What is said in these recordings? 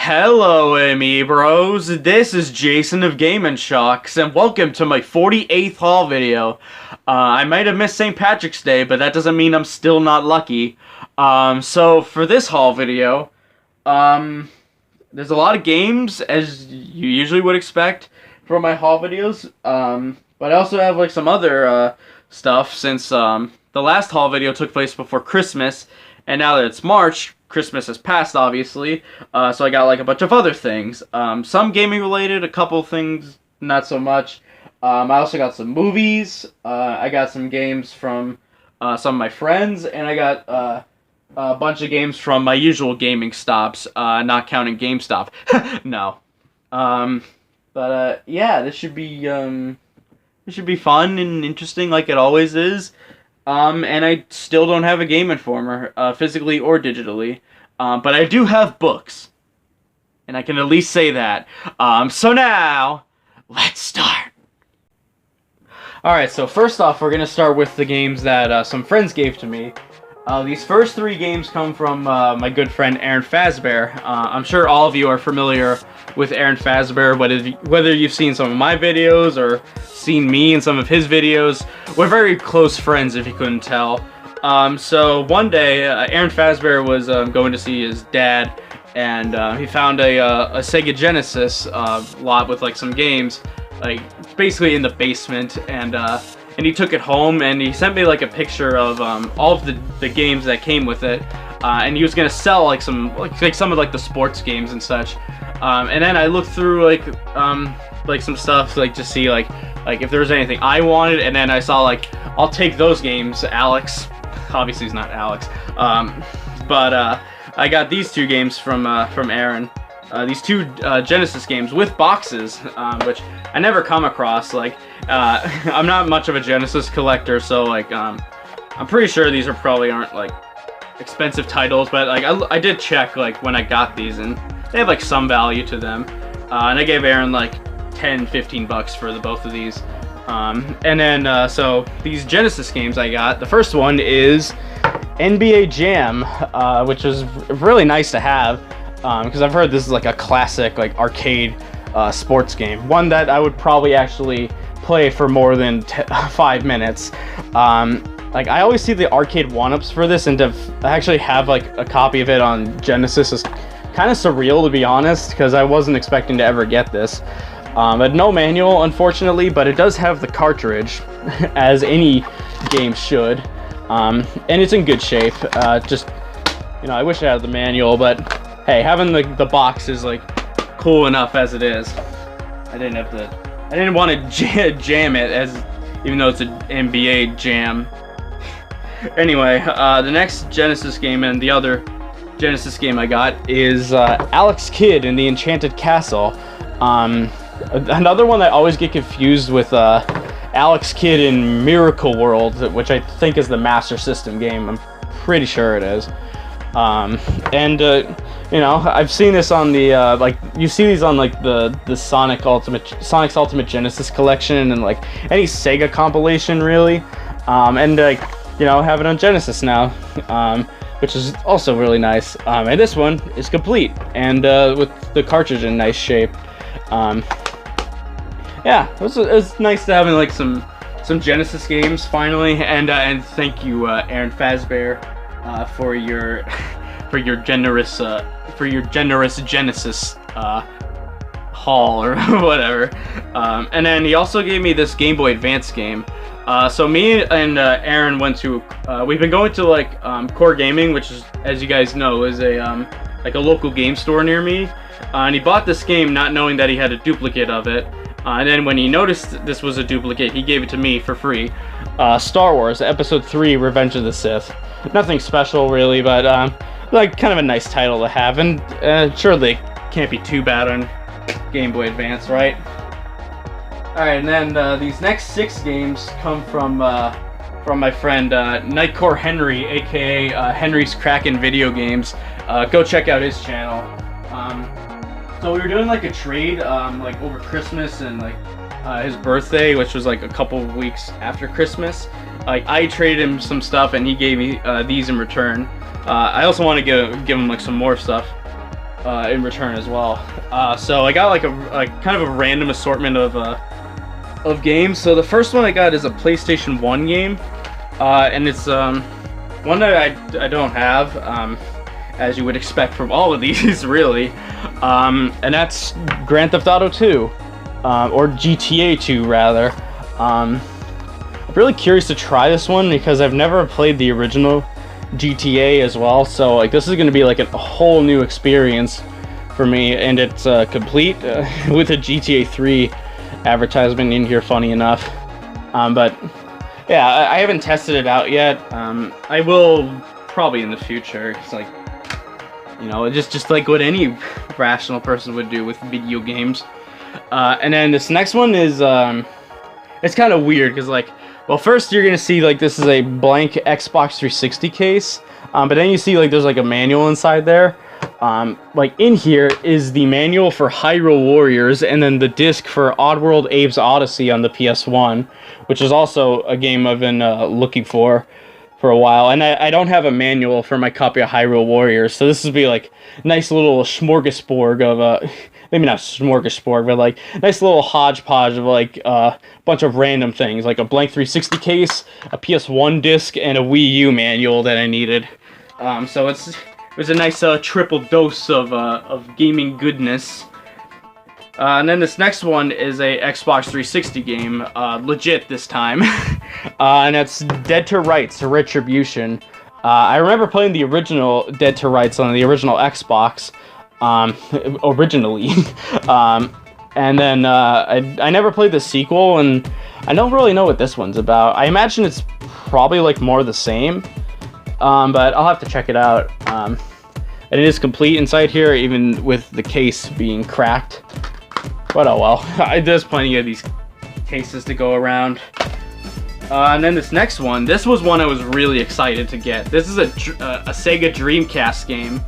Hello, amiibros. This is Jason of Game & Shocks, and welcome to my 48th haul video. I might have missed St. Patrick's Day, but that doesn't mean I'm still not lucky. So for this haul video, there's a lot of games, as you usually would expect from my haul videos. But I also have like some other stuff, since the last haul video took place before Christmas, and now that it's March, Christmas has passed, obviously, so I got like a bunch of other things. Some gaming related, a couple things not so much. I also got some movies, I got some games from some of my friends, and I got a bunch of games from my usual gaming stops, not counting GameStop. No. Yeah, this should be fun and interesting like it always is. And I still don't have a Game Informer, physically or digitally. But I do have books. And I can at least say that. So now, let's start. Alright, so first off, we're going to start with the games that some friends gave to me. These first three games come from my good friend Aaron Fazbear. I'm sure all of you are familiar with Aaron Fazbear, whether you've seen some of my videos or seen me in some of his videos. We're very close friends, if you couldn't tell. So one day, Aaron Fazbear was going to see his dad, and he found a Sega Genesis lot with like some games, like basically in the basement, and he took it home, and he sent me like a picture of all of the games that came with it, and he was gonna sell like some of like the sports games and such. And then I looked through like some stuff, like to see like if there was anything I wanted, and then I saw like, I'll take those games, Alex. Obviously he's not Alex, but I got these two games from Aaron. These two Genesis games with boxes, which I never come across. Like, I'm not much of a Genesis collector, so like I'm pretty sure these probably aren't like expensive titles, but like I did check like when I got these, and they have like some value to them. And I gave Aaron like 10-15 bucks for both of these. And then so these Genesis games I got, the first one is NBA Jam, which is really nice to have, because I've heard this is like a classic like arcade sports game, one that I would probably actually play for more than 5 minutes. Like, I always see the arcade one-ups for this, and to actually have like a copy of it on Genesis is kind of surreal, to be honest, because I wasn't expecting to ever get this. But no manual, unfortunately, but it does have the cartridge, as any game should, and it's in good shape. Just, you know, I wish I had the manual, but hey, having the box is like cool enough as it is. I didn't want to jam it, even though it's an NBA Jam. Anyway, the next Genesis game, and the other Genesis game I got, is Alex Kidd in the Enchanted Castle. Another one that I always get confused with Alex Kidd in Miracle World, which I think is the Master System game. I'm pretty sure it is. You know, I've seen this on the like, you see these on like the Sonic's Ultimate Genesis collection, and like any Sega compilation, really. And like, you know, have it on Genesis now, which is also really nice. And this one is complete, and with the cartridge in nice shape. Yeah, it was nice to have like some Genesis games finally, and thank you, Aaron Fazbear, for your generous Genesis haul or whatever. And then he also gave me this Game Boy Advance game. So me and Aaron went to we've been going to like Core Gaming, which is, as you guys know, is a like a local game store near me. And he bought this game not knowing that he had a duplicate of it. And then when he noticed this was a duplicate, he gave it to me for free. Star Wars Episode 3: Revenge of the Sith. Nothing special really, but like kind of a nice title to have, and surely can't be too bad on Game Boy Advance, right? Alright, and then these next 6 games come from my friend Nightcore Henry, aka Henry's Kraken Video Games. Go check out his channel. So we were doing like a trade like over Christmas and like his birthday, which was like a couple of weeks after Christmas. Like, I traded him some stuff and he gave me these in return. I also want to give him like some more stuff. in return as well. So I got like a kind of a random assortment of games. So the first one I got is a PlayStation 1 game, and it's one that I don't have, as you would expect from all of these, really. And that's Grand Theft Auto 2, or GTA 2 rather. I'm really curious to try this one because I've never played the original GTA as well, so like this is going to be like a whole new experience for me, and it's complete with a GTA 3 advertisement in here, funny enough. But yeah, I haven't tested it out yet. I will probably in the future. It's like, you know, just like what any rational person would do with video games. And then this next one is it's kind of weird because, like, well, first you're gonna see like this is a blank Xbox 360 case, but then you see like there's like a manual inside there. Like in here is the manual for Hyrule Warriors, and then the disc for Oddworld Abe's Odyssey on the PS1, which is also a game I've been looking for a while. And I don't have a manual for my copy of Hyrule Warriors, so this would be like nice little smorgasbord of maybe not smorgasbord, but like nice little hodgepodge of like a bunch of random things, like a blank 360 case, a PS1 disc, and a Wii U manual that I needed. So it was a nice triple dose of gaming goodness. And then this next one is a Xbox 360 game, legit this time, and that's Dead to Rights: Retribution. I remember playing the original Dead to Rights on the original Xbox, originally, and then I never played the sequel, and I don't really know what this one's about. I imagine it's probably like more the same, but I'll have to check it out. And it is complete inside here, even with the case being cracked. But oh well, there's plenty of these cases to go around. And then this next one, this was one I was really excited to get. This is a Sega Dreamcast game,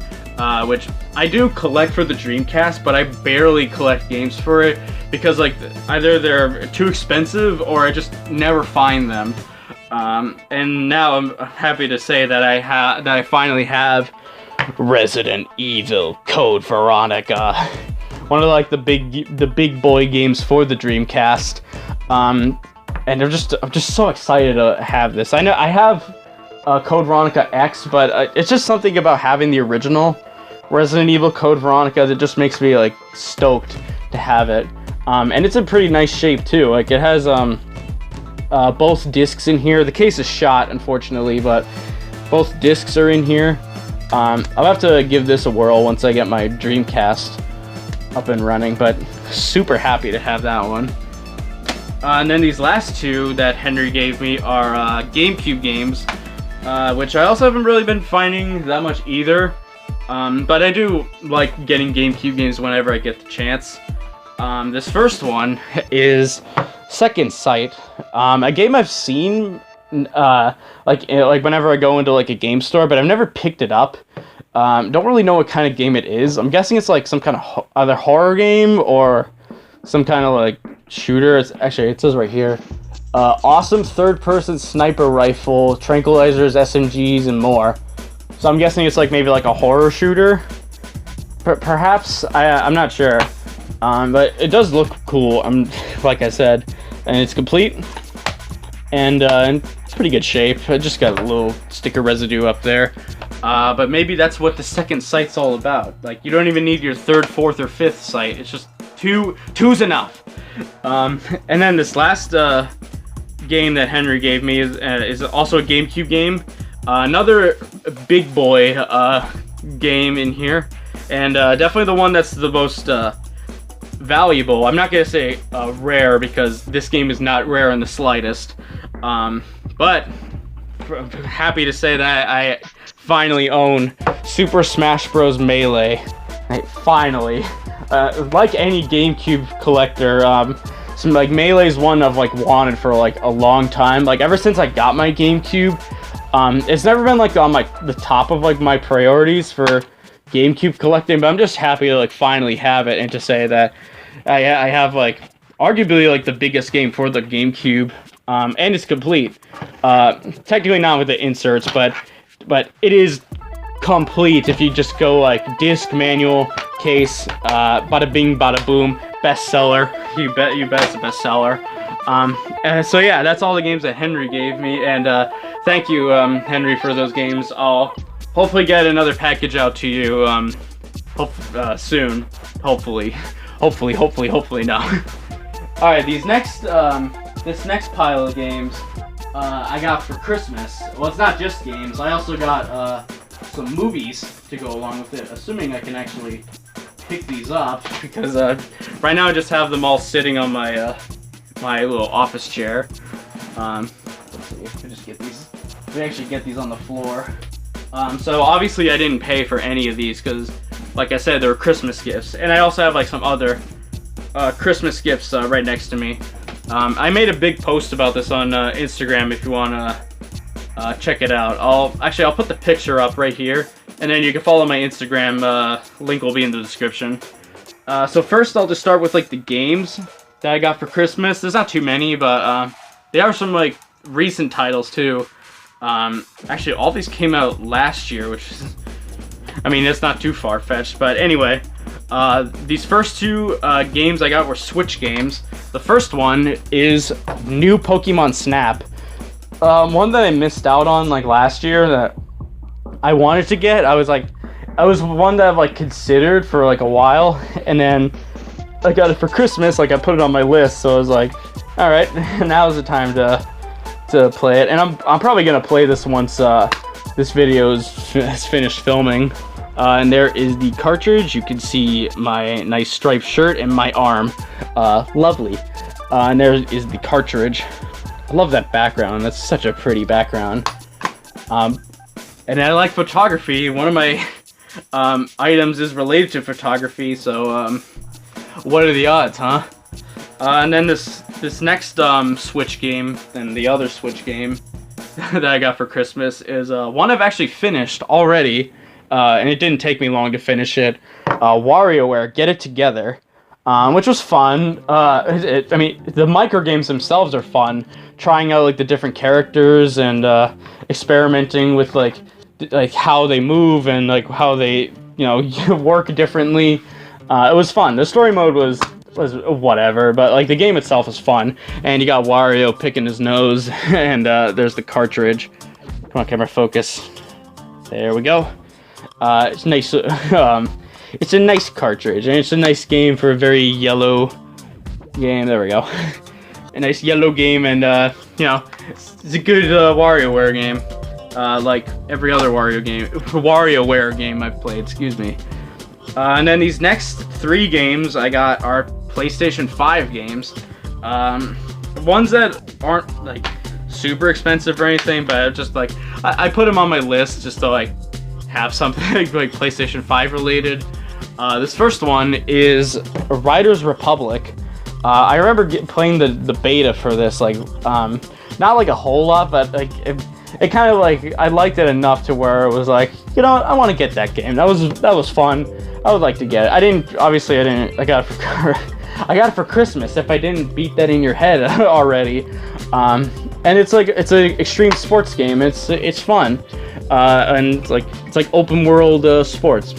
which I do collect for the Dreamcast, but I barely collect games for it because like either they're too expensive or I just never find them. And now I'm happy to say that I finally have Resident Evil Code Veronica, one of like the big boy games for the Dreamcast. And I'm just so excited to have this. I know I have Code Veronica X, but it's just something about having the original Resident Evil Code Veronica that just makes me like stoked to have it. And it's in pretty nice shape too. Like it has both discs in here. The case is shot, unfortunately, but both discs are in here. I'll have to give this a whirl once I get my Dreamcast up and running, but super happy to have that one. And then these last two that Henry gave me are GameCube games, which I also haven't really been finding that much either. But I do like getting GameCube games whenever I get the chance. This first one is Second Sight, a game I've seen like whenever I go into like a game store, but I've never picked it up. Don't really know what kind of game it is. I'm guessing it's like some kind of either horror game or some kind of like shooter. It's actually, it says right here, awesome third-person sniper rifle, tranquilizers, SMGs, and more. So I'm guessing it's like maybe like a horror shooter. Perhaps I'm not sure. But it does look cool. Like I said, and it's complete and in pretty good shape. I just got a little sticker residue up there. But maybe that's what the Second Sight's all about. Like, you don't even need your third, fourth, or fifth sight. It's just two's enough. And then this last game that Henry gave me is also a GameCube game. Another big boy game in here, and definitely the one that's the most valuable. I'm not gonna say rare because this game is not rare in the slightest. But I'm happy to say that I finally own Super Smash Bros. Melee. Finally. Like any GameCube collector, like Melee's one I've like wanted for like a long time. Like ever since I got my GameCube, it's never been like on the top of like my priorities for GameCube collecting. But I'm just happy to like finally have it and to say that I have like arguably like the biggest game for the GameCube, and it's complete. Technically not with the inserts, but it is complete if you just go like disc, manual, case. Bada bing, bada boom, bestseller. You bet it's a bestseller. So yeah, that's all the games that Henry gave me, and thank you, Henry, for those games. I'll hopefully get another package out to you soon. Hopefully no. All right, this next pile of games I got for Christmas. Well, it's not just games. I also got some movies to go along with it, assuming I can actually pick these up, because right now I just have them all sitting on my my little office chair. Let's see, we actually get these on the floor. So obviously I didn't pay for any of these because, like I said, they were Christmas gifts, and I also have like some other Christmas gifts right next to me. I made a big post about this on Instagram if you want to check it out. I'll put the picture up right here, and then you can follow my Instagram. Link will be in the description. So first I'll just start with like the games that I got for Christmas. There's not too many, but there are some like recent titles too. Actually, all these came out last year, which is, I mean, it's not too far-fetched, but anyway, these first two games I got were Switch games. The first one is new Pokemon Snap. One that I missed out on like last year that I wanted to get. I was one that I've like considered for like a while, and then I got it for Christmas. Like I put it on my list, so I was like, all right, now's the time to play it. And I'm probably gonna play this once this video is finished filming. And there is the cartridge. You can see my nice striped shirt and my arm. Lovely. And there is the cartridge. I love that background. That's such a pretty background. And I like photography. One of my items is related to photography, so what are the odds, huh? And then this next Switch game, and the other Switch game that I got for Christmas is one I've actually finished already, and it didn't take me long to finish it. WarioWare Get It Together, which was fun. I mean, the micro games themselves are fun. Trying out like the different characters and experimenting with like how they move and like how they work differently. It was fun. The story mode was whatever, but like the game itself was fun. And you got Wario picking his nose, and there's the cartridge. Come on, camera, focus. There we go. It's nice. It's a nice cartridge, and it's a nice game for a very yellow game. There we go. A nice yellow game, and it's a good WarioWare game. Like every other WarioWare game I've played. Excuse me. And then these next three games I got are PlayStation 5 games. Ones that aren't like super expensive or anything, but just like I put them on my list just to like have something like PlayStation 5 related. This first one is Riders Republic. I remember playing the beta for this, like not like a whole lot, but like it kind of like I liked it enough to where it was like, I want to get that game. That was fun. I would like to get it. I got it for Christmas. If I didn't beat that in your head already, and it's an extreme sports game. It's fun, and it's like open world sports,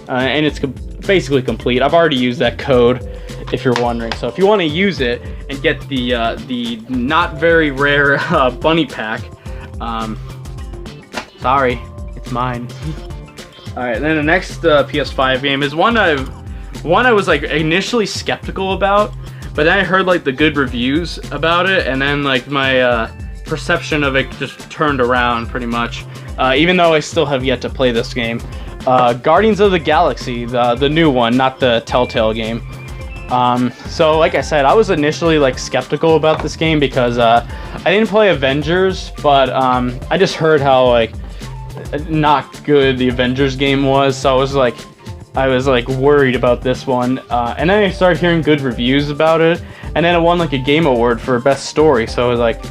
and it's basically complete. I've already used that code, if you're wondering. So if you want to use it and get the not very rare bunny pack, sorry, it's mine. All right, then the next PS5 game is one I was like initially skeptical about, but then I heard like the good reviews about it, and then like my perception of it just turned around pretty much. Even though I still have yet to play this game, Guardians of the Galaxy, the new one, not the Telltale game. So like I said, I was initially like skeptical about this game because I didn't play Avengers, but I just heard how like not good the Avengers game was, so I was like worried about this one, and then I started hearing good reviews about it, and then it won like a game award for best story, so I was like,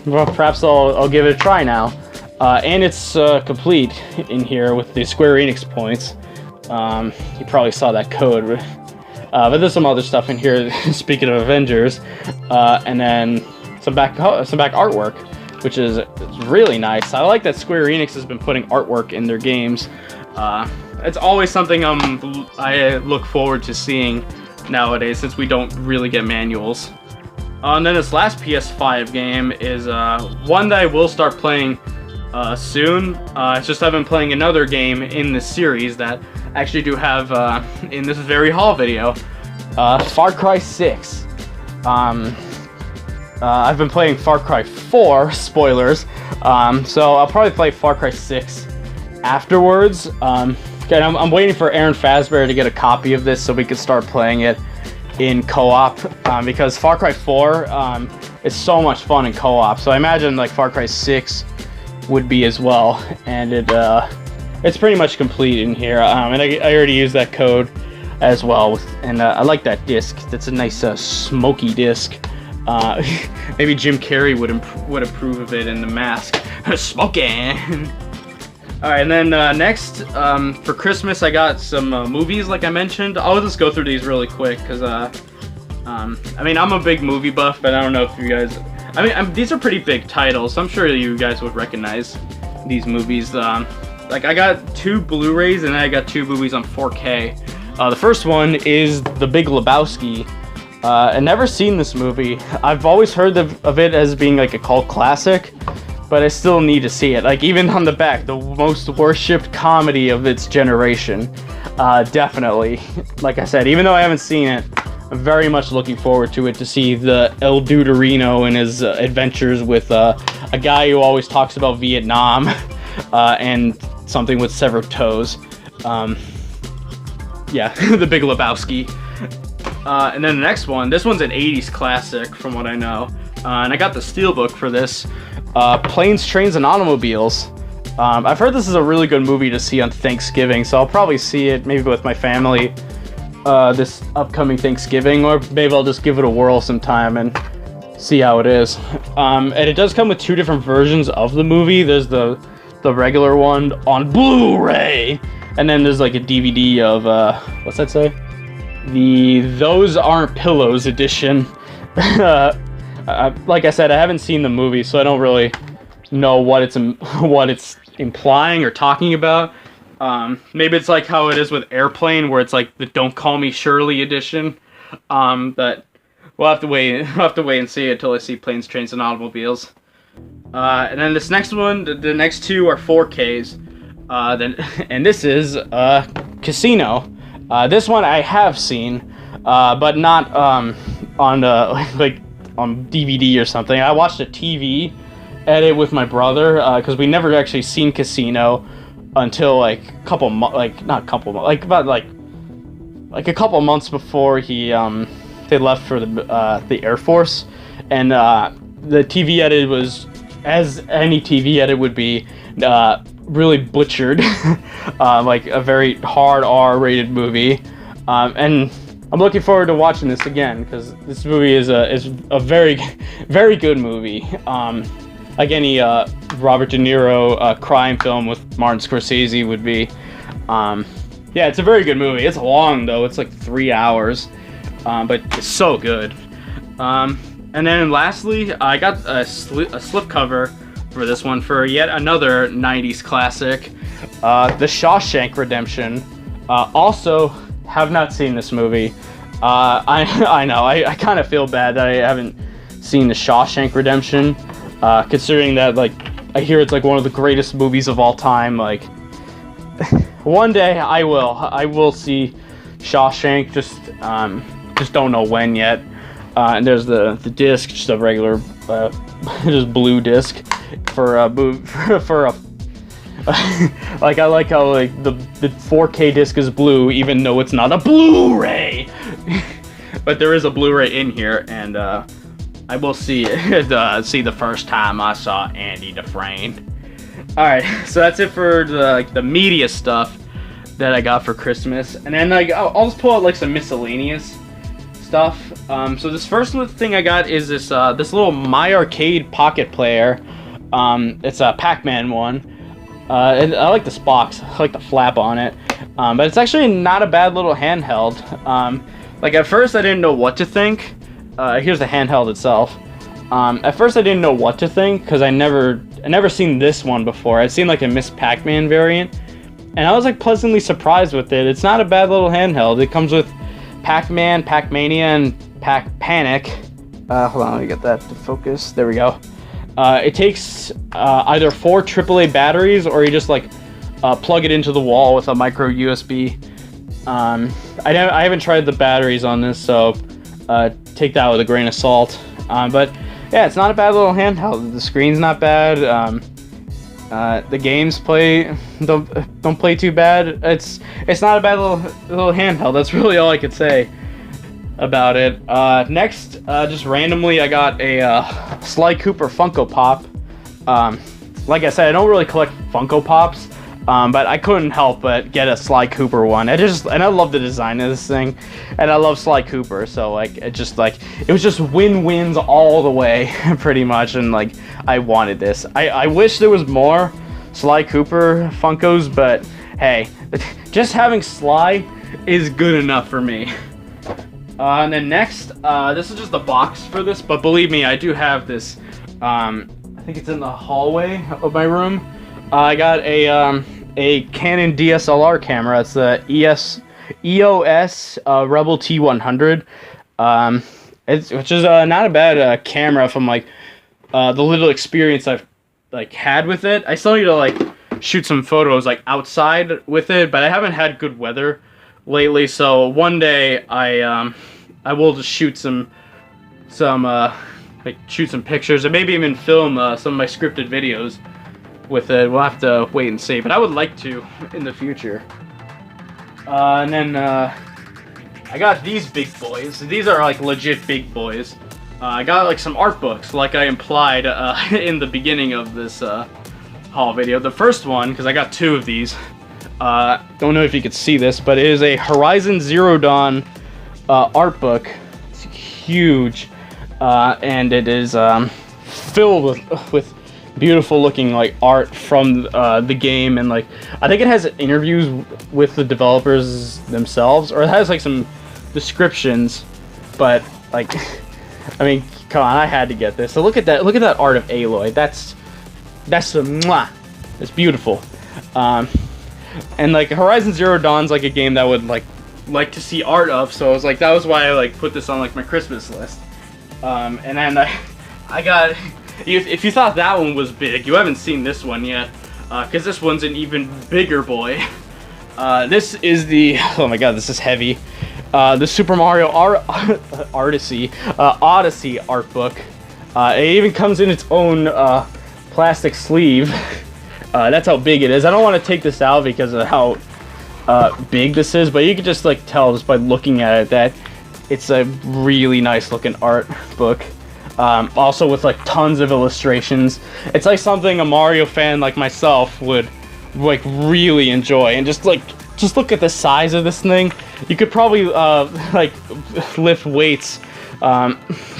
well, perhaps I'll give it a try now. And it's complete in here with the Square Enix points. You probably saw that code, but there's some other stuff in here. Speaking of Avengers, and then some back artwork, which is really nice. I like that Square Enix has been putting artwork in their games. it's always something I look forward to seeing nowadays, since we don't really get manuals. And then this last PS5 game is one that I will start playing soon. It's just I've been playing another game in this series that I actually do have in this very haul video. Far Cry 6. I've been playing Far Cry 4, spoilers, so I'll probably play Far Cry 6 afterwards. Again, I'm waiting for Aaron Fazbear to get a copy of this so we can start playing it in co-op, because Far Cry 4 is so much fun in co-op, so I imagine like Far Cry 6 would be as well, and it's pretty much complete in here, and I already used that code as well, and I like that disc. That's a nice smoky disc. Maybe Jim Carrey would approve of it in The Mask. Smoking! Alright, and then next, for Christmas I got some movies, like I mentioned. I'll just go through these really quick, because, I mean, I'm a big movie buff, but I don't know if you guys... these are pretty big titles, so I'm sure you guys would recognize these movies. Like, I got 2 Blu-rays, and then I got 2 movies on 4K. The first one is The Big Lebowski. I've never seen this movie. I've always heard of it as being like a cult classic, but I still need to see it. Like, even on the back, the most worshipped comedy of its generation. Definitely. Like I said, even though I haven't seen it, I'm very much looking forward to it, to see the El Duderino and his adventures with a guy who always talks about Vietnam and something with severed toes. Yeah, The Big Lebowski. And then the next one, this one's an 80s classic from what I know. And I got the steelbook for this. Planes, Trains, and Automobiles. I've heard this is a really good movie to see on Thanksgiving, so I'll probably see it maybe with my family this upcoming Thanksgiving, or maybe I'll just give it a whirl sometime and see how it is. And it does come with 2 different versions of the movie. There's the regular one on Blu-ray, and then there's like a DVD of, what's that say? The Those Aren't Pillows edition. Like I said, I haven't seen the movie, so I don't really know what it's implying or talking about. Maybe it's like how it is with Airplane, where it's like the Don't Call Me Shirley edition. But we'll have to wait and see until I see Planes, Trains, and Automobiles. And then this next one, the next 2 are 4Ks. And this is Casino. This one I have seen, but not on like on DVD or something. I watched a TV edit with my brother because we never actually seen Casino until like a couple months before they left for the Air Force, and the TV edit was, as any TV edit would be, really butchered, like a very hard R-rated movie, and I'm looking forward to watching this again, because this movie is a very, very good movie. Like any Robert De Niro crime film with Martin Scorsese would be. Yeah, it's a very good movie. It's long though; it's like 3 hours, but it's so good. And then lastly, I got a slipcover for this one for yet another 90s classic, The Shawshank Redemption. Also, have not seen this movie. I know, I kind of feel bad that I haven't seen The Shawshank Redemption, considering that, like, I hear it's like one of the greatest movies of all time. Like, one day I will see Shawshank, just don't know when yet. And there's the disc, just a regular, just blue disc for a like, I like how like the 4K disc is blue, even though it's not a Blu-ray. But there is a Blu-ray in here, and I will see it. See the first time I saw Andy Dufresne. All right, so that's it for the media stuff that I got for Christmas, and then I'll just pull out like some miscellaneous stuff. So this first thing I got is this little My Arcade Pocket Player. It's a Pac-Man one. And I like this box. I like the flap on it. But it's actually not a bad little handheld. Like at first I didn't know what to think. Here's the handheld itself. At first I didn't know what to think because I never seen this one before. I'd seen like a Miss Pac-Man variant, and I was like pleasantly surprised with it. It's not a bad little handheld. It comes with Pac-Man, Pac-Mania, and Pac-Panic. Hold on, let me get that to focus. There we go. It takes either 4 AAA batteries, or you just like plug it into the wall with a micro USB. I haven't tried the batteries on this, so take that with a grain of salt. But yeah, it's not a bad little handheld. The screen's not bad. The games don't play too bad. It's not a bad little handheld. That's really all I could say about it. Next, just randomly, I got a Sly Cooper Funko Pop. Like I said, I don't really collect Funko Pops, but I couldn't help but get a Sly Cooper one. I love the design of this thing, and I love Sly Cooper, so like it was just win-wins all the way, pretty much. And like I wanted this. I wish there was more Sly Cooper Funkos, but hey, just having Sly is good enough for me. And then next, this is just the box for this, but believe me, I do have this. I think it's in the hallway of my room. I got a Canon DSLR camera. It's the EOS Rebel T100, which is not a bad camera from like the little experience I've like had with it. I still need to like shoot some photos like outside with it, but I haven't had good weather lately. So one day I will just shoot some pictures, and maybe even film some of my scripted videos with it. We'll have to wait and see, but I would like to in the future. And then I got these big boys. These are like legit big boys. I got like some art books, like I implied in the beginning of this haul video. The first one, because I got 2 of these. Don't know if you could see this, but it is a Horizon Zero Dawn art book. It's huge, and it is filled with beautiful looking like art from the game, and like I think it has interviews with the developers themselves, or it has like some descriptions. But like, I mean, come on, I had to get this. So look at that art of Aloy. That's a mwah. It's beautiful. And like Horizon Zero Dawn's like a game that I would like to see art of, so I was like, that was why I like put this on like my Christmas list. And then I got, if you thought that one was big, you haven't seen this one yet, because this one's an even bigger boy. This is the, oh my god, this is heavy. The Super Mario Odyssey art book. It even comes in its own plastic sleeve. That's how big it is. I don't want to take this out because of how big this is, but you can just like tell just by looking at it that it's a really nice looking art book. Also with like tons of illustrations. It's like something a Mario fan like myself would like really enjoy. And just look at the size of this thing. You could probably like lift weights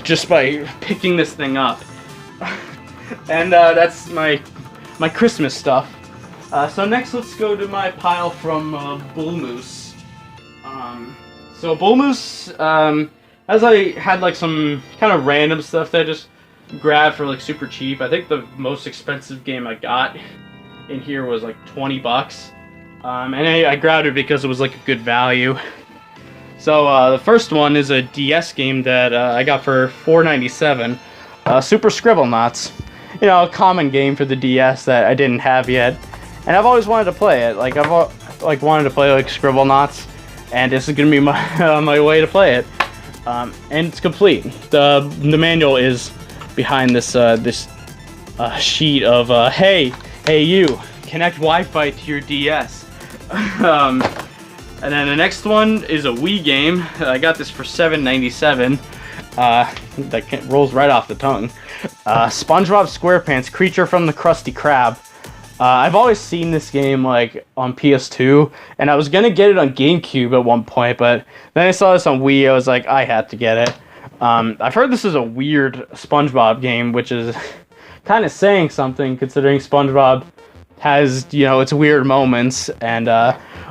just by picking this thing up. And that's my Christmas stuff. So next, let's go to my pile from Bull Moose. So Bull Moose, as I had like some kind of random stuff that I just grabbed for like super cheap. I think the most expensive game I got in here was like 20 bucks. And I grabbed it because it was like a good value. So the first one is a DS game that I got for $4.97. Super Scribblenauts. You know, a common game for the DS that I didn't have yet, and I've always wanted to play it. Like I've wanted to play like Scribblenauts, and this is gonna be my my way to play it. And it's complete. The manual is behind this sheet of hey you, connect Wi-Fi to your DS. And then the next one is a Wii game. I got this for $7.97. That rolls right off the tongue. SpongeBob SquarePants, Creature from the Krusty Krab. I've always seen this game like on PS2, and I was gonna get it on GameCube at one point, but then I saw this on Wii. I was like, I had to get it. I've heard this is a weird SpongeBob game, which is kind of saying something considering SpongeBob has, you know, its weird moments, and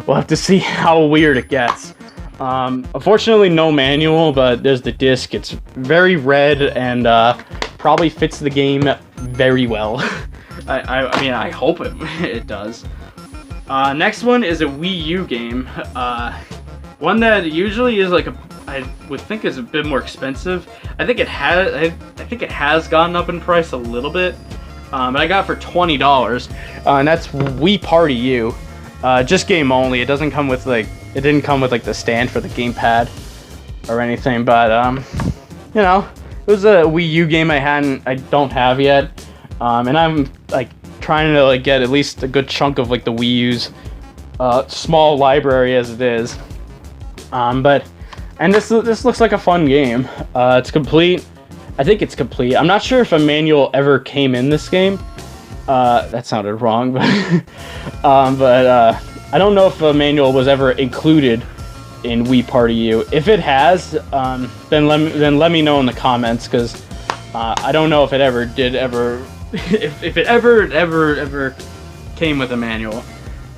we'll have to see how weird it gets. Unfortunately, no manual, but there's the disc. It's very red and probably fits the game very well. I mean, I hope it does. Next one is a Wii U game. One that usually is like I would think is a bit more expensive. I think it has gone up in price a little bit. But I got it for $20, and that's Wii Party U. Just game only. It doesn't come with it didn't come with like the stand for the gamepad or anything. But you know, it was a Wii U game I don't have yet. And I'm like trying to like get at least a good chunk of like the Wii U's small library as it is. And this looks like a fun game. It's complete. I think it's complete. I'm not sure if a manual ever came in this game. That sounded wrong, but I don't know if a manual was ever included in Wii Party U. If it has, then let me know in the comments, because I don't know if it ever did if it ever came with a manual.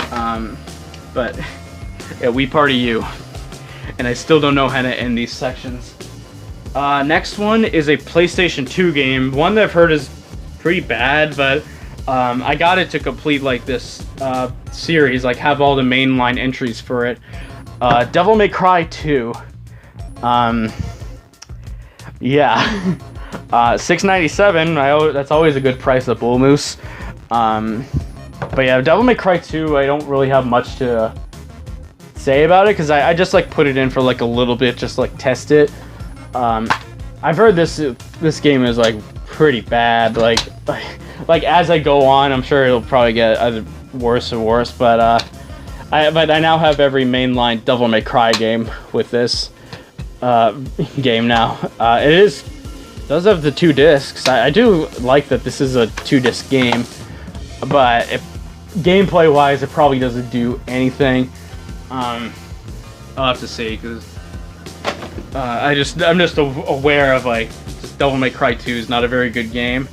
But yeah, Wii Party U, and I still don't know how to end these sections. Next one is a PlayStation 2 game, one that I've heard is pretty bad, but I got it to complete like this series, like have all the mainline entries for it. Devil May Cry 2. Yeah. $6.97. That's always a good price at Bull Moose. But yeah, Devil May Cry 2, I don't really have much to say about it, because I just like put it in for like a little bit, just like test it. I've heard this game is like pretty bad. Like as I go on, I'm sure it'll probably get worse and worse. But I now have every mainline Devil May Cry game with this game now. It does have the 2 discs. I do like that this is a 2-disc game, but gameplay wise, it probably doesn't do anything. I'll have to see, because I'm just aware of like Devil May Cry 2 is not a very good game,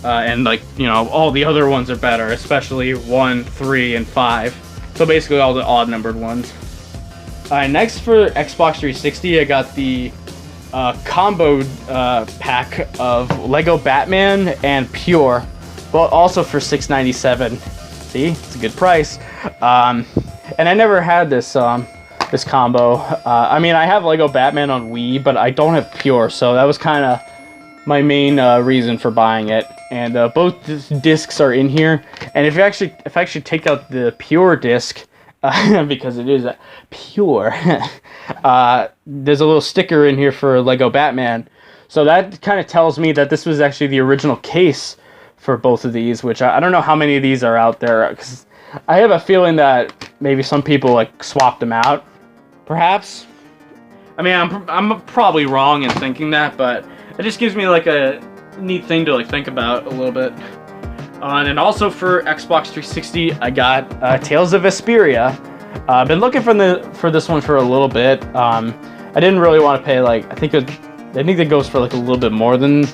and like, you know, all the other ones are better, especially 1, 3, and 5. So basically all the odd numbered ones. Next for Xbox 360, I got the combo pack of Lego Batman and Pure, but also for $6.97. See, it's a good price. And I never had this combo. I mean, I have Lego Batman on Wii, but I don't have Pure, so that was kind of my main reason for buying it. And both discs are in here. And if I actually take out the Pure disc, because it is pure, there's a little sticker in here for Lego Batman. So that kind of tells me that this was actually the original case for both of these, which I don't know how many of these are out there, because I have a feeling that maybe some people like swapped them out, perhaps. I mean, I'm probably wrong in thinking that, but it just gives me like a neat thing to like think about a little bit. And also for Xbox 360, I got Tales of Vesperia. I've been looking for this one for a little bit. I didn't really want to pay like I think it goes for like a little bit more than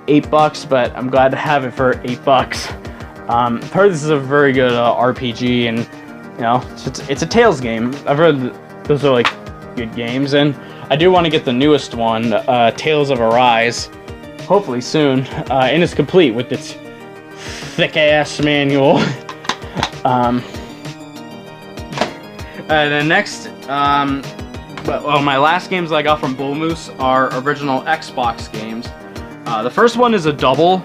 $8, but I'm glad to have it for $8. I've heard this is a very good RPG, and you know, it's a Tales game. I've heard those are like good games, and I do want to get the newest one, Tales of Arise, hopefully soon, and it's complete with its thick-ass manual. And then next, well, my last games that I got from Bull Moose are original Xbox games. The first one is a double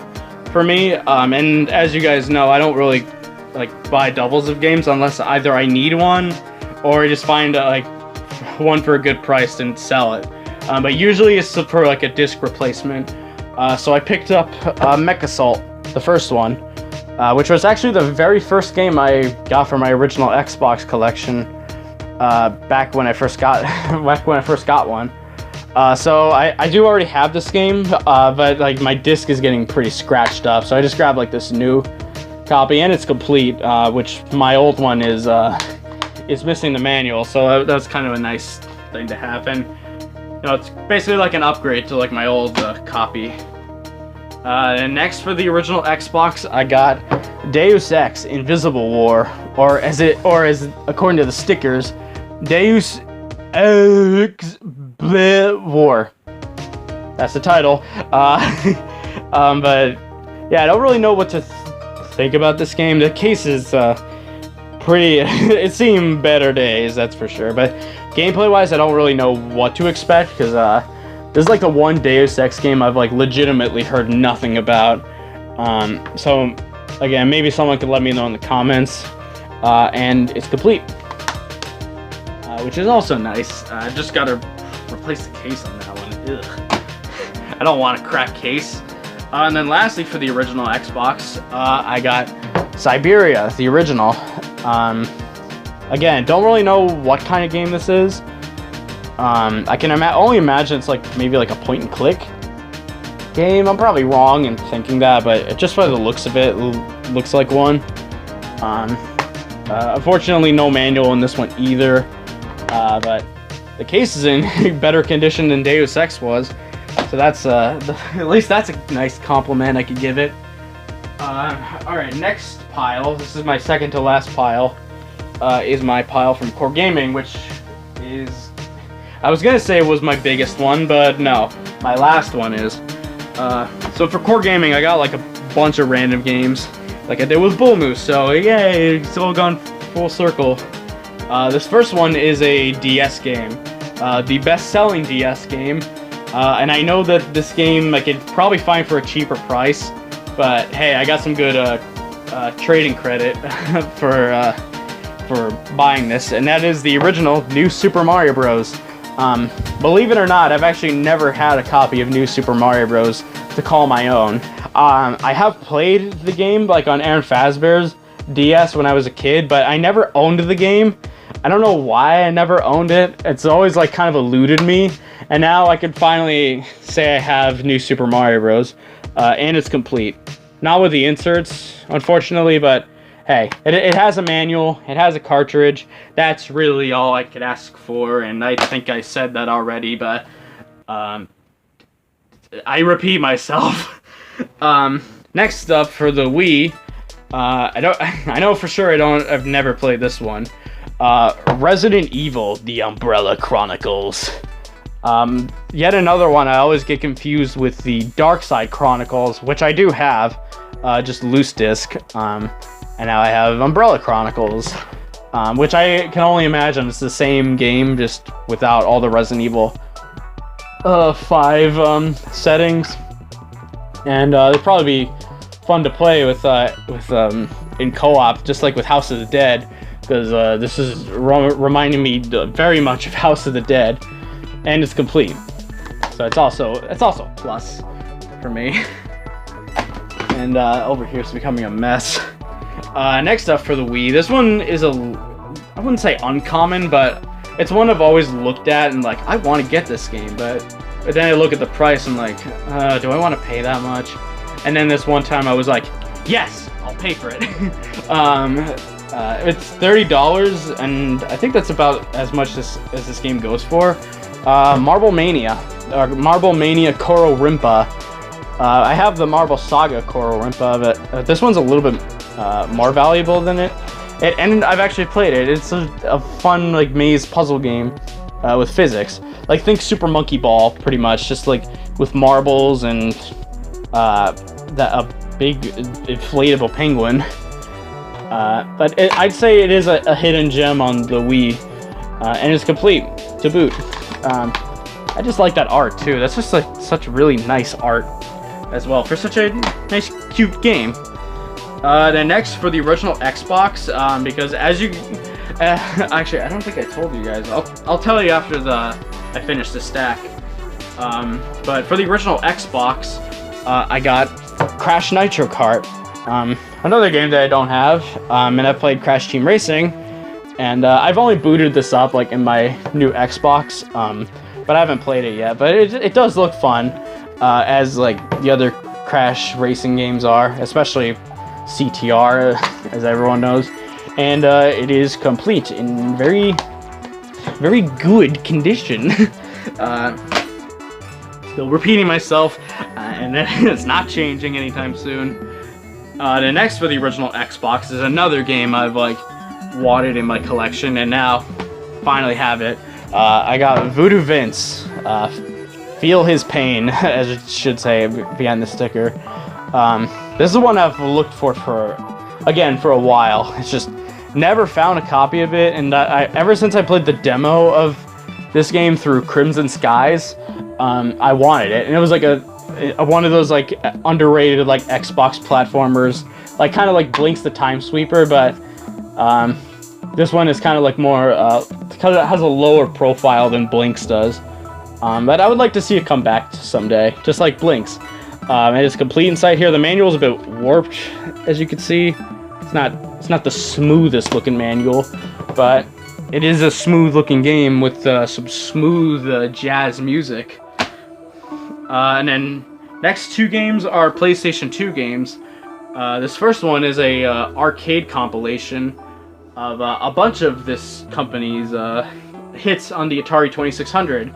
for me, and as you guys know, I don't really like buy doubles of games unless either I need one or I just find like one for a good price and sell it. But usually it's for like a disc replacement. So I picked up Mech Assault, the first one, which was actually the very first game I got for my original Xbox collection back when I first got one. So I do already have this game, but like my disc is getting pretty scratched up, so I just grabbed like this new copy, and it's complete, which my old one is missing the manual, so that's kind of a nice thing to have, and you know, it's basically like an upgrade to like my old copy. And next for the original Xbox, I got Deus Ex Invisible War, or as according to the stickers, Deus Ex War. That's the title. But yeah, I don't really know what to think about this game. The case is pretty. It's seen better days, that's for sure. But gameplay-wise, I don't really know what to expect because this is like the one Deus Ex game I've like legitimately heard nothing about. So again, maybe someone could let me know in the comments. And it's complete, which is also nice. I just gotta replace the case on that one. Ugh. I don't want a cracked case. And then lastly, for the original Xbox, I got Siberia, the original. Again, don't really know what kind of game this is. I can only imagine it's like maybe like a point and click game. I'm probably wrong in thinking that, but just by the looks of it, looks like one. Unfortunately, no manual in this one either. But the case is in better condition than Deus Ex was. So that's at least that's a nice compliment I could give it. Alright, next pile. This is my second to last pile. Is my pile from Core Gaming, which is... I was gonna say it was my biggest one, but no. My last one is. So for Core Gaming, I got like a bunch of random games. Like I did with Bull Moose, so yay, it's all gone full circle. This first one is a DS game. The best-selling DS game. And I know that this game I could probably find for a cheaper price, but hey, I got some good trading credit for buying this, and that is the original New Super Mario Bros. Believe it or not, I've actually never had a copy of New Super Mario Bros. To call my own. I have played the game like on Aaron Fazbear's DS when I was a kid, but I never owned the game. I don't know why I never owned it. It's always like kind of eluded me. And now I could finally say I have New Super Mario Bros. And it's complete. Not with the inserts, unfortunately, but hey, it has a manual, it has a cartridge. That's really all I could ask for, and I think I said that already, but I repeat myself. Next up for the Wii, I know for sure I've never played this one. Resident Evil: The Umbrella Chronicles. Yet another one I always get confused with the Dark Side Chronicles, which I do have, just loose disc. And now I have Umbrella Chronicles, which I can only imagine it's the same game, just without all the Resident Evil 5 settings. And they'd probably be fun to play with in co-op, just like with House of the Dead, because this is reminding me very much of House of the Dead, and it's complete. So it's also a plus for me. And over here it's becoming a mess. Next up for the Wii, this one is I wouldn't say uncommon, but it's one I've always looked at and like, I want to get this game, but then I look at the price and like, do I want to pay that much? And then this one time I was like, yes, I'll pay for it. It's $30, and I think that's about as much as this game goes for. Marble Mania Koro Rimpa. I have the Marble Saga Koro Rimpa, but this one's a little bit more valuable than it. And I've actually played it. It's a fun like maze puzzle game with physics. Like think Super Monkey Ball, pretty much, just like with marbles and a big inflatable penguin. But I'd say it is a hidden gem on the Wii, and it's complete to boot. I just like that art too. That's just like such really nice art as well for such a nice, cute game. Then next for the original Xbox, because as you, actually I don't think I told you guys. I'll tell you after I finish the stack. But for the original Xbox, I got Crash Nitro Kart, another game that I don't have, and I played Crash Team Racing, and I've only booted this up like in my new Xbox, but I haven't played it yet. But it does look fun, as like the other Crash racing games are, especially CTR, as everyone knows, and it is complete in very, very good condition. Still repeating myself, and it's not changing anytime soon. The next for the original Xbox is another game I've like wanted in my collection, and now finally have it. I got Voodoo Vince. Feel his pain, as it should say behind the sticker. This is one I've looked for a while. It's just Never found a copy of it, and ever since I played the demo of this game through Crimson Skies, I wanted it, and it was like a one of those like underrated like Xbox platformers, like kind of like Blink's the Time Sweeper, but this one is kind of like more because it has a lower profile than Blink's does. But I would like to see it come back someday, just like Blink's. And it's complete inside here. The manual is a bit warped, as you can see. It's not the smoothest looking manual, but it is a smooth looking game with some smooth jazz music. And then next two games are PlayStation 2 games. This first one is a arcade compilation of a bunch of this company's hits on the Atari 2600.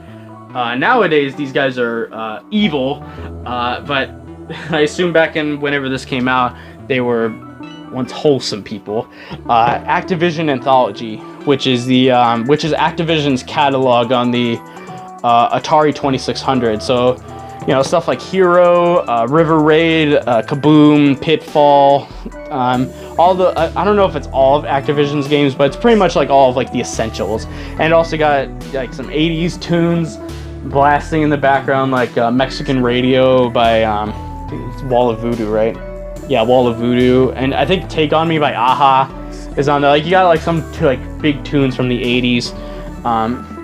Nowadays, these guys are evil, but I assume back in whenever this came out, they were once wholesome people. Activision Anthology, which is Activision's catalog on the Atari 2600. So, you know, stuff like Hero, River Raid, Kaboom, Pitfall, all the I don't know if it's all of Activision's games, but it's pretty much like all of like the essentials. And it also got like some 80s tunes blasting in the background, like Mexican Radio by I think it's Wall of Voodoo, right? Yeah, Wall of Voodoo, and I think Take On Me by Aha is on there. Like you got like some big tunes from the 80s,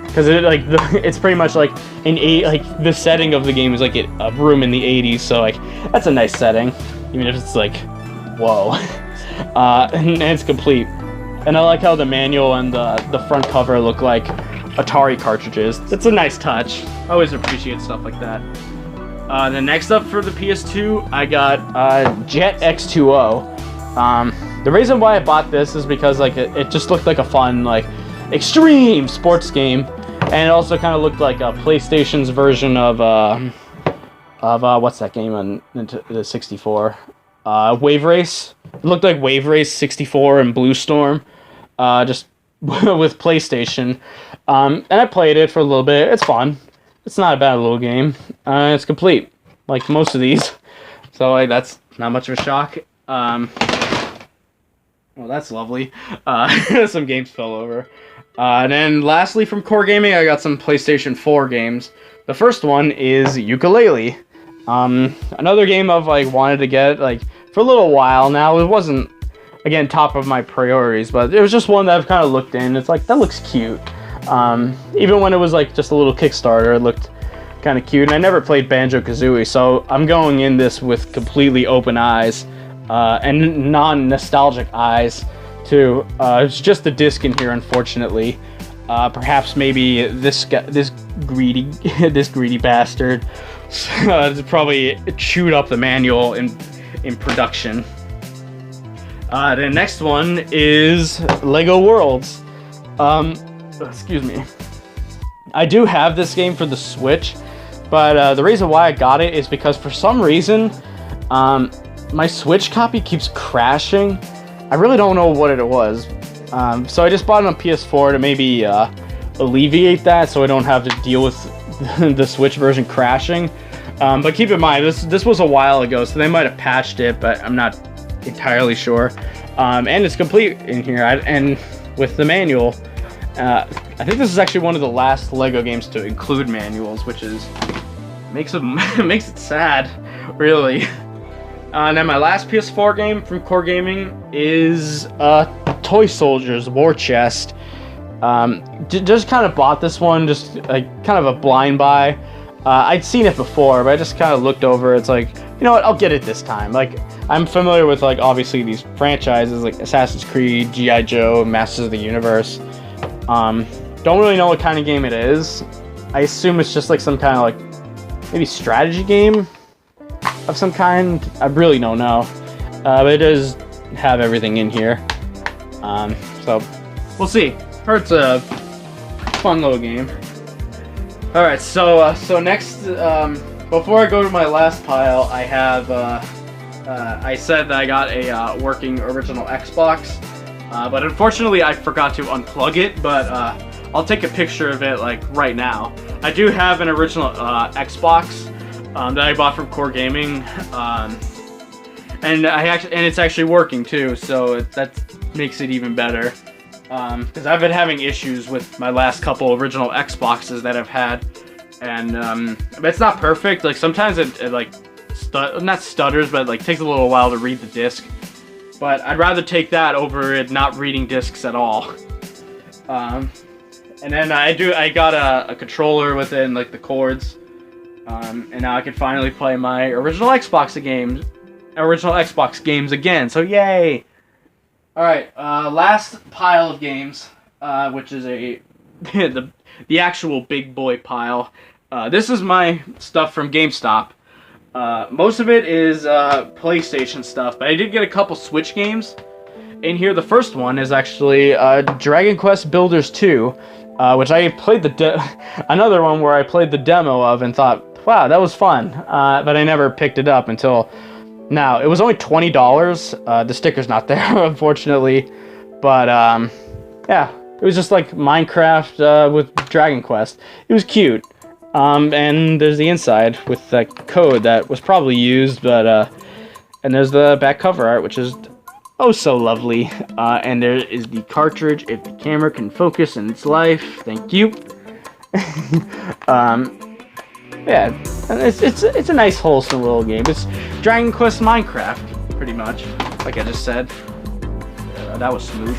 because it's pretty much like the setting of the game is like a room in the 80s, so like that's a nice setting, even if it's like whoa. And it's complete, and I like how the manual and the front cover look like Atari cartridges. It's a nice touch. I always appreciate stuff like that. Then next up for the PS2, I got Jet X2O. The reason why I bought this is because like it just looked like a fun like extreme sports game, and it also kind of looked like a PlayStation's version of what's that game on the 64? Wave Race. It looked like Wave Race 64 and Blue Storm, just with PlayStation. And I played it for a little bit. It's fun. It's not a bad little game. It's complete, like most of these. So like, that's not much of a shock. Well, that's lovely. Some games fell over. And then lastly from Core Gaming, I got some PlayStation 4 games. The first one is Yooka-Laylee. Another game I've like wanted to get like for a little while now. It wasn't, again, top of my priorities, but it was just one that I've kind of looked in. It's like, that looks cute. Even when it was like just a little Kickstarter, it looked kind of cute. And I never played Banjo-Kazooie, so I'm going in this with completely open eyes, and non-nostalgic eyes too. It's just the disc in here, unfortunately. Perhaps maybe this greedy bastard probably chewed up the manual in production. The next one is Lego Worlds. Excuse me. I do have this game for the Switch, but the reason why I got it is because for some reason, my Switch copy keeps crashing. I really don't know what it was. So I just bought it on PS4 to maybe alleviate that, so I don't have to deal with the Switch version crashing. But keep in mind, this was a while ago, so they might have patched it, but I'm not entirely sure. And it's complete in here, and with the manual. I think this is actually one of the last Lego games to include manuals, which makes it sad, really. And then my last PS4 game from Core Gaming is Toy Soldiers War Chest. Just kind of bought this one, just like kind of a blind buy. I'd seen it before, but I just kind of looked over. It's like, you know what, I'll get it this time. Like, I'm familiar with like obviously these franchises like Assassin's Creed, G.I. Joe, Masters of the Universe. Don't really know what kind of game it is. I assume it's just like some kind of like maybe strategy game of some kind. I really don't know. But it does have everything in here. So we'll see. Heard it's a fun little game. Alright, so next, before I go to my last pile, I have, I said that I got a working original Xbox, but unfortunately I forgot to unplug it, but I'll take a picture of it like right now. I do have an original Xbox that I bought from Core Gaming, and it's actually working too, so that's makes it even better. Because I've been having issues with my last couple original Xboxes that I've had, and it's not perfect. Like sometimes it like not stutters, but like takes a little while to read the disc. But I'd rather take that over it not reading discs at all. And then I got a controller with it and like the cords, and now I can finally play my original Xbox games again. So yay! All right, last pile of games, which is the actual big boy pile. This is my stuff from GameStop. Most of it is PlayStation stuff, but I did get a couple Switch games in here. The first one is actually Dragon Quest Builders 2, which I played another one where I played the demo of and thought, wow, that was fun, but I never picked it up until now. It was only $20. The sticker's not there, unfortunately, but yeah, it was just like Minecraft with Dragon Quest. It was cute. And there's the inside with that code that was probably used, but and there's the back cover art, which is oh so lovely. And there is the cartridge if the camera can focus in its life. Thank you. Yeah, and it's a nice wholesome little game. It's Dragon Quest Minecraft, pretty much, like I just said. That was smooth.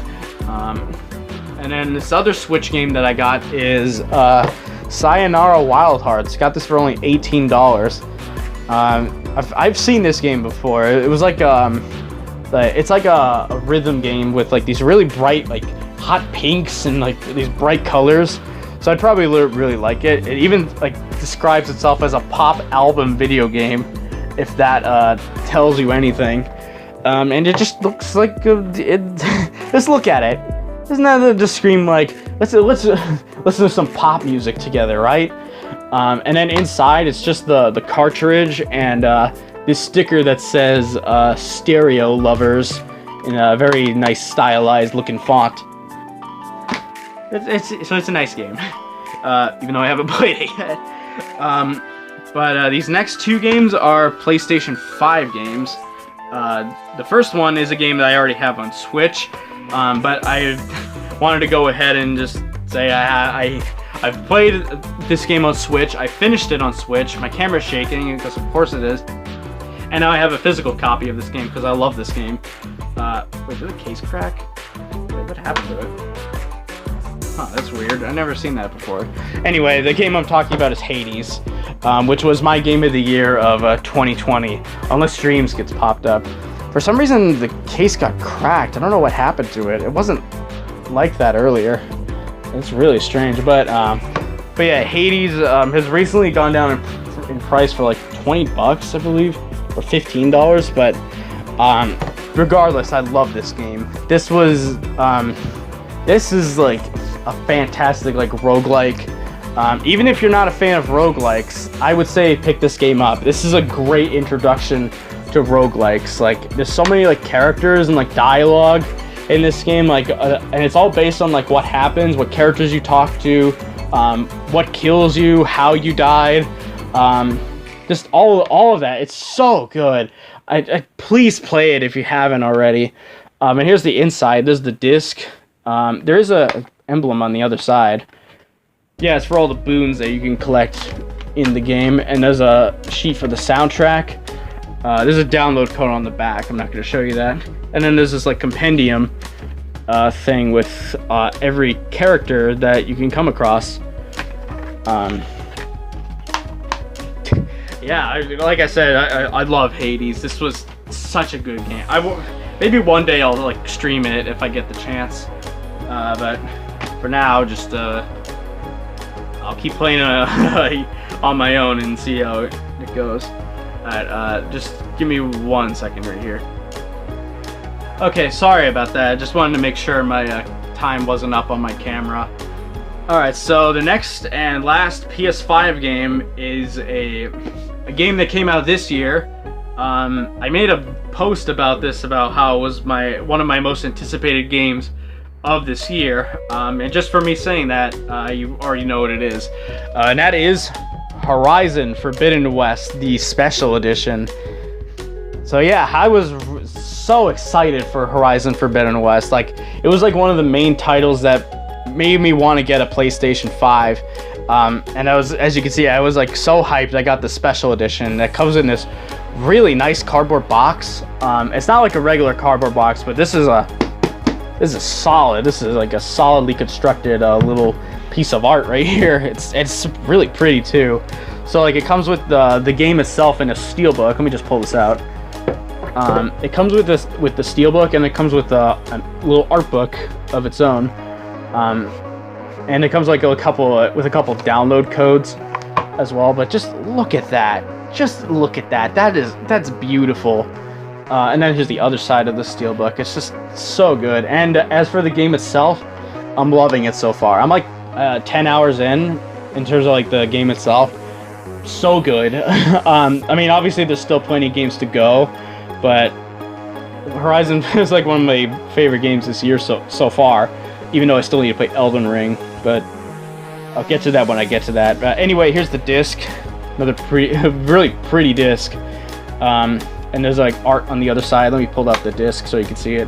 And then this other Switch game that I got is Sayonara Wild Hearts. Got this for only $18. I've seen this game before. It was like it's like a rhythm game with like these really bright like hot pinks and like these bright colors. So I'd probably really like it. It even like describes itself as a pop album video game, if that tells you anything. And it just looks like just look at it. Isn't that just scream like let's listen to some pop music together, right? And then inside it's just the cartridge and this sticker that says Stereo Lovers in a very nice stylized looking font. It's a nice game, even though I haven't played it yet. But these next two games are PlayStation 5 games. The first one is a game that I already have on Switch, but I wanted to go ahead and just say I've played this game on Switch. I finished it on Switch. My camera's shaking because of course it is. And now I have a physical copy of this game because I love this game. Wait, did the case crack? Wait, what happened to it? Huh, that's weird. I've never seen that before. Anyway, the game I'm talking about is Hades, which was my game of the year of 2020, unless Streams gets popped up. For some reason, the case got cracked. I don't know what happened to it. It wasn't like that earlier. It's really strange. But yeah, Hades has recently gone down in price for like $20, I believe, or $15. But regardless, I love this game. This is like a fantastic like roguelike. Even if you're not a fan of roguelikes, I would say pick this game up. This is a great introduction to roguelikes. Like there's so many like characters and like dialogue in this game, like and it's all based on like what happens, what characters you talk to, what kills you, how you died, just all of that. It's so good. I please play it if you haven't already. And here's the inside. There's the disc. There is a emblem on the other side. Yeah, it's for all the boons that you can collect in the game. And there's a sheet for the soundtrack. There's a download code on the back. I'm not going to show you that. And then there's this like compendium thing with every character that you can come across. Yeah, like I said, I love Hades. This was such a good game. Maybe one day I'll like stream it if I get the chance. But for now, just I'll keep playing on my own and see how it goes. Alright, just give me 1 second right here. Okay, sorry about that. I just wanted to make sure my time wasn't up on my camera. Alright, so the next and last PS5 game is a game that came out this year. I made a post about this, about how it was one of my most anticipated games of this year, and just for me saying that, you already know what it is, and that is Horizon Forbidden West, the special edition. So yeah, I was so excited for Horizon Forbidden West. Like, it was like one of the main titles that made me want to get a PlayStation 5. And I was, as you can see, I was like so hyped. I got the special edition that comes in this really nice cardboard box. It's not like a regular cardboard box, but this is solid. This is like a solidly constructed little piece of art right here. It's really pretty too. So like, it comes with the game itself in a steelbook. Let me just pull this out. It comes with the steelbook, and it comes with a little art book of its own. And it comes like with a couple download codes as well. But just look at that. Just look at that. That's beautiful. And then here's the other side of the steelbook. It's just so good. And as for the game itself, I'm loving it so far. I'm like 10 hours in terms of like the game itself. So good. I mean, obviously there's still plenty of games to go, but Horizon is like one of my favorite games this year so far, even though I still need to play Elden Ring, but I'll get to that when I get to that. Anyway, here's the disc. Another really pretty disc. And there's like art on the other side. Let me pull up the disc so you can see it.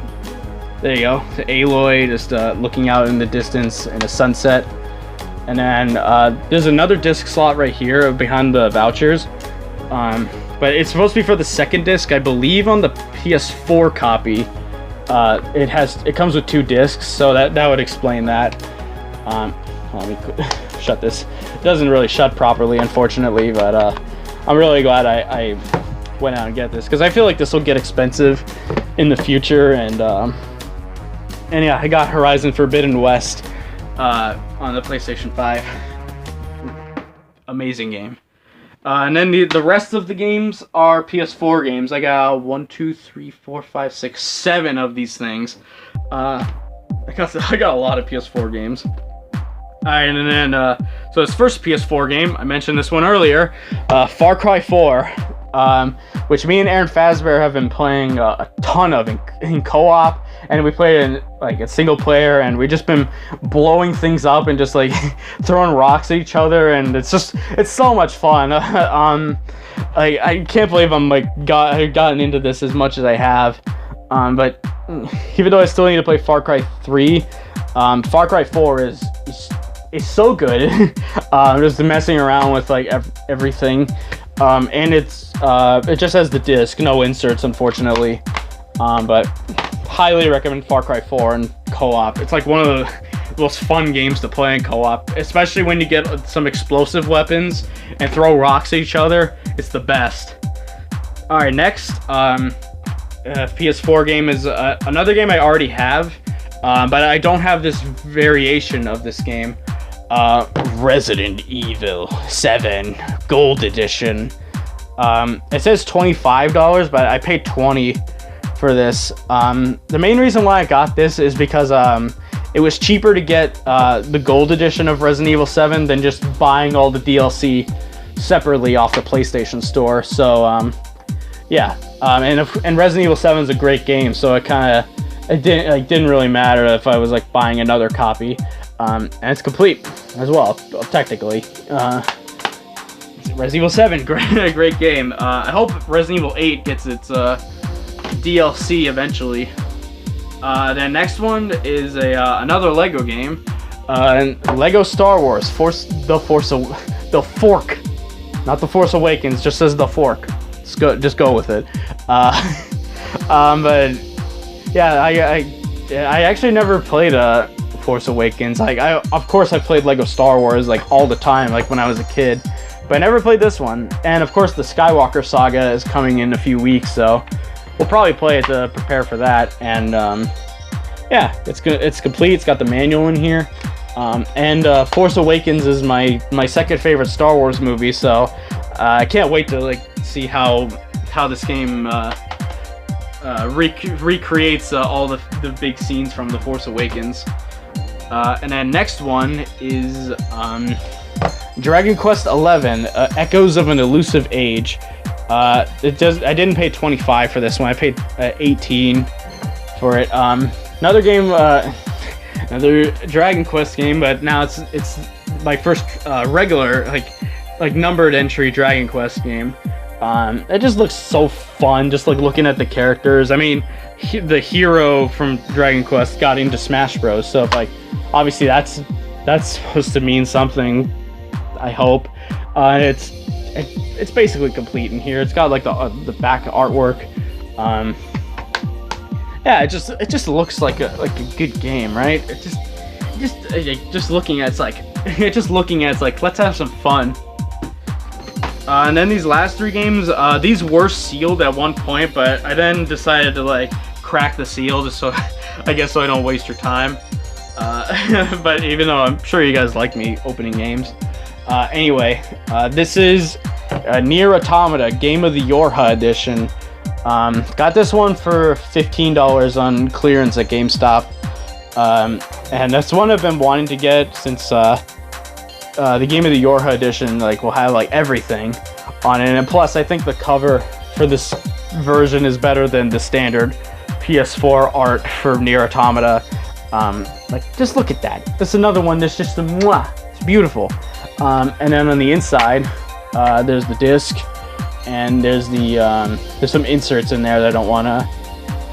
There you go. The Aloy just looking out in the distance in a sunset. And then there's another disc slot right here behind the vouchers. But it's supposed to be for the second disc, I believe. On the PS4 copy, it comes with 2 discs, so that would explain that. Let me shut this. It doesn't really shut properly, unfortunately, but I'm really glad I went out and get this, because I feel like this will get expensive in the future. And yeah, I got Horizon Forbidden West on the PlayStation 5. Amazing game. And then the rest of the games are PS4 games. I got 1, 2, 3, 4, 5, 6, 7 of these things. I got a lot of PS4 games. Alright, and then so this first PS4 game, I mentioned this one earlier, Far Cry 4, which me and Aaron Fazbear have been playing a ton of in co-op, and we played in like a single player, and we've just been blowing things up and just like throwing rocks at each other, and it's so much fun. I can't believe I'm like gotten into this as much as I have, but even though I still need to play Far Cry 3, Far Cry 4 is so good. Just messing around with like everything, and it just has the disc, no inserts, unfortunately. But highly recommend Far Cry 4 in co-op. It's like one of the most fun games to play in co-op, especially when you get some explosive weapons and throw rocks at each other. It's the best. All right, next PS4 game is another game I already have, but I don't have this variation of this game. Resident Evil 7 Gold Edition. It says $25, but I paid $20 for this. The main reason why I got this is because it was cheaper to get the Gold Edition of Resident Evil 7 than just buying all the DLC separately off the PlayStation Store. So yeah, and Resident Evil 7 is a great game, so it didn't really matter if I was like buying another copy. And it's complete as well, technically. Resident Evil 7, great game. I hope Resident Evil 8 gets its DLC eventually. The next one is another Lego game. Lego Star Wars, The Fork. Not The Force Awakens, just says The Fork. Just go with it. But yeah, I actually never played Force Awakens. Like, of course I played Lego Star Wars like all the time, like when I was a kid, but I never played this one. And of course the Skywalker saga is coming in a few weeks, so we'll probably play it to prepare for that. And yeah, it's complete. It's got the manual in here, and Force Awakens is my second favorite Star Wars movie, so I can't wait to like see how this game recreates all the big scenes from The Force Awakens. And then next one is Dragon Quest XI, Echoes of an Elusive Age. I didn't pay $25 for this one. I paid $18 for it. Another game, another Dragon Quest game, but now it's my first regular like numbered entry Dragon Quest game. It just looks so fun, just like looking at the characters. I mean, the hero from Dragon Quest got into Smash Bros, so like obviously that's supposed to mean something, I hope. It's basically complete in here. It's got like the back artwork. Yeah, it just looks like a good game, right? Just looking at it's like let's have some fun. And then these last 3 games, these were sealed at one point, but I then decided to like crack the seal just so I guess so I don't waste your time. But even though I'm sure you guys like me opening games. Anyway, this is Nier Automata Game of the Yorha edition. Got this one for $15 on clearance at GameStop. And that's one I've been wanting to get since the Game of the Yorha edition like will have like everything on it, and plus I think the cover for this version is better than the standard PS4 art for Nier Automata. Like just look at that. That's another one that's just it's beautiful. And then on the inside, there's the disc, and there's some inserts in there that I don't want to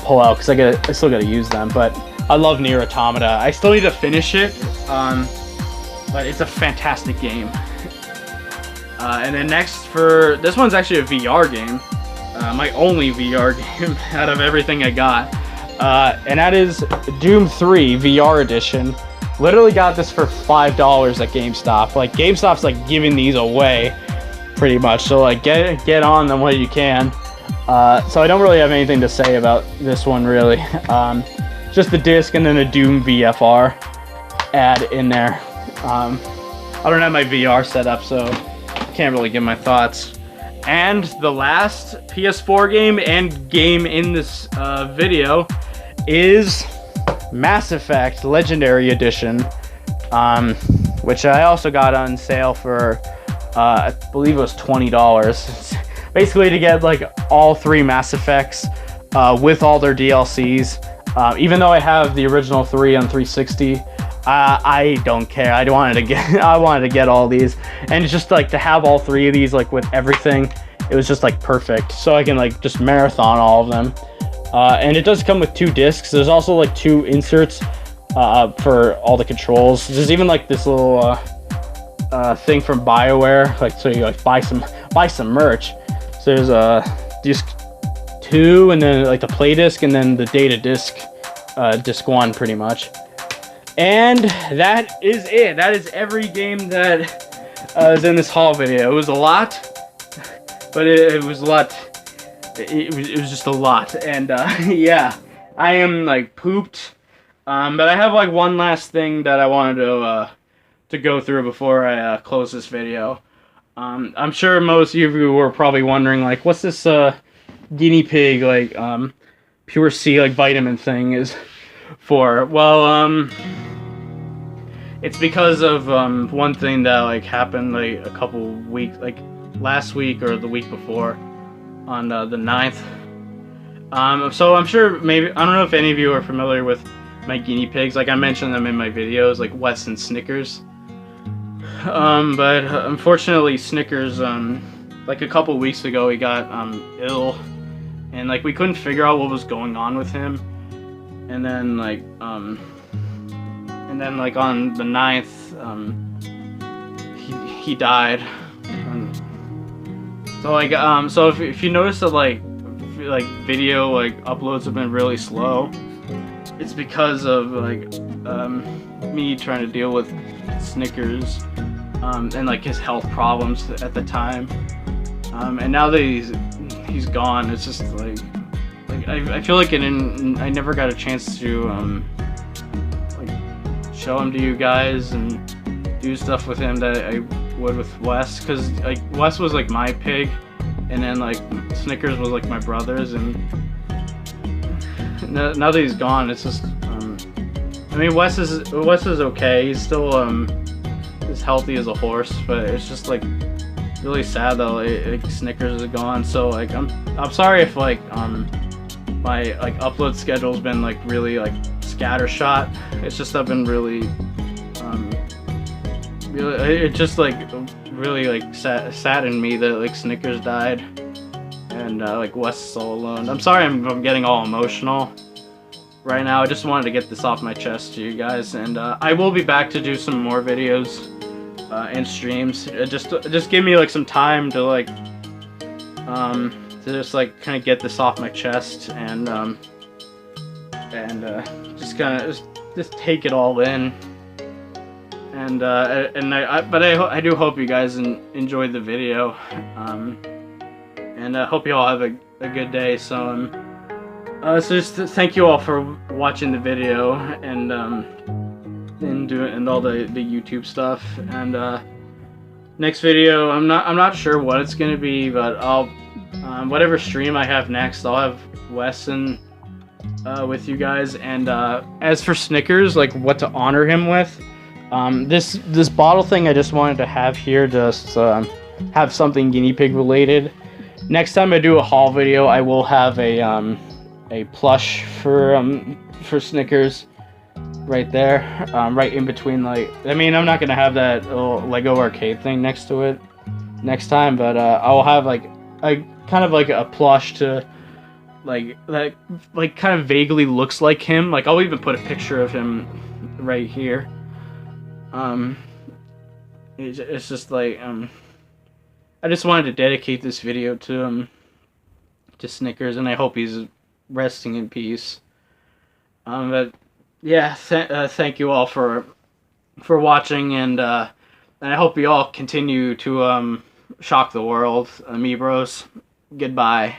pull out because I still gotta use them. But I love Nier Automata. I still need to finish it. But it's a fantastic game. And then next for this one's actually a VR game, my only VR game out of everything I got, and that is Doom 3 VR edition. Literally got this for $5 at GameStop. Like GameStop's like giving these away pretty much, so like get on them while you can. So I don't really have anything to say about this one really. Just the disc and then a Doom VFR ad in there. I don't have my VR set up, so can't really give my thoughts. And the last PS4 game and game in this video is Mass Effect Legendary Edition, which I also got on sale for, I believe it was $20. Basically to get like all 3 Mass Effects with all their DLCs. Even though I have the original 3 on 360, I don't care. I wanted to get all these, and just like to have all 3 of these like with everything, it was just like perfect. So I can like just marathon all of them. And it does come with 2 discs. There's also like 2 inserts for all the controls. There's even like this little thing from BioWare, like so you like buy some merch. So there's disc 2, and then like the play disc, and then the data disc, disc 1 pretty much. And that is it. That is every game that is in this haul video. It was a lot, but it was a lot. It was just a lot, and yeah, I am like pooped. But I have like one last thing that I wanted to go through before I close this video. I'm sure most of you were probably wondering like, what's this guinea pig like pure C like vitamin thing is for. Well, it's because of one thing that like happened like a couple weeks, like last week or the week before, on the 9th. So I'm sure maybe, I don't know if any of you are familiar with my guinea pigs. Like I mentioned them in my videos, like Wes and Snickers. But unfortunately Snickers, like a couple weeks ago he got ill, and like we couldn't figure out what was going on with him. And then like on the 9th, he died. So like so if you notice that like video like uploads have been really slow, it's because of like me trying to deal with Snickers and like his health problems at the time. And now that he's gone, it's just like I feel like I never got a chance to like show him to you guys and do stuff with him that I would with Wes, because like Wes was like my pig, and then like Snickers was like my brother's, and now that he's gone, it's just I mean Wes is okay. He's still as healthy as a horse, but it's just like really sad that like Snickers is gone. So like I'm sorry if like my like upload schedule's been like really like scattershot. It's just I've been really it just like really like saddened me that like Snickers died. and like West all alone. I'm sorry I'm getting all emotional right now. I just wanted to get this off my chest to you guys, and I will be back to do some more videos and streams. Just give me like some time to like to just like kind of get this off my chest, and just kind of just take it all in. And I do hope you guys enjoyed the video, and I hope you all have a good day. So so just thank you all for watching the video and all the YouTube stuff. And next video, I'm not sure what it's gonna be, but I'll whatever stream I have next, I'll have Wes with you guys. And as for Snickers, like what to honor him with. This bottle thing I just wanted to have here, just have something guinea pig related. Next time I do a haul video, I will have a plush for Snickers right there, right in between. Like, I mean, I'm not gonna have that little Lego arcade thing next to it next time, but I will have like a kind of like a plush to like that, like kind of vaguely looks like him. Like I'll even put a picture of him right here. It's just like, I just wanted to dedicate this video to Snickers, and I hope he's resting in peace. But yeah, thank you all for watching, and I hope you all continue to shock the world. Amiibros, goodbye.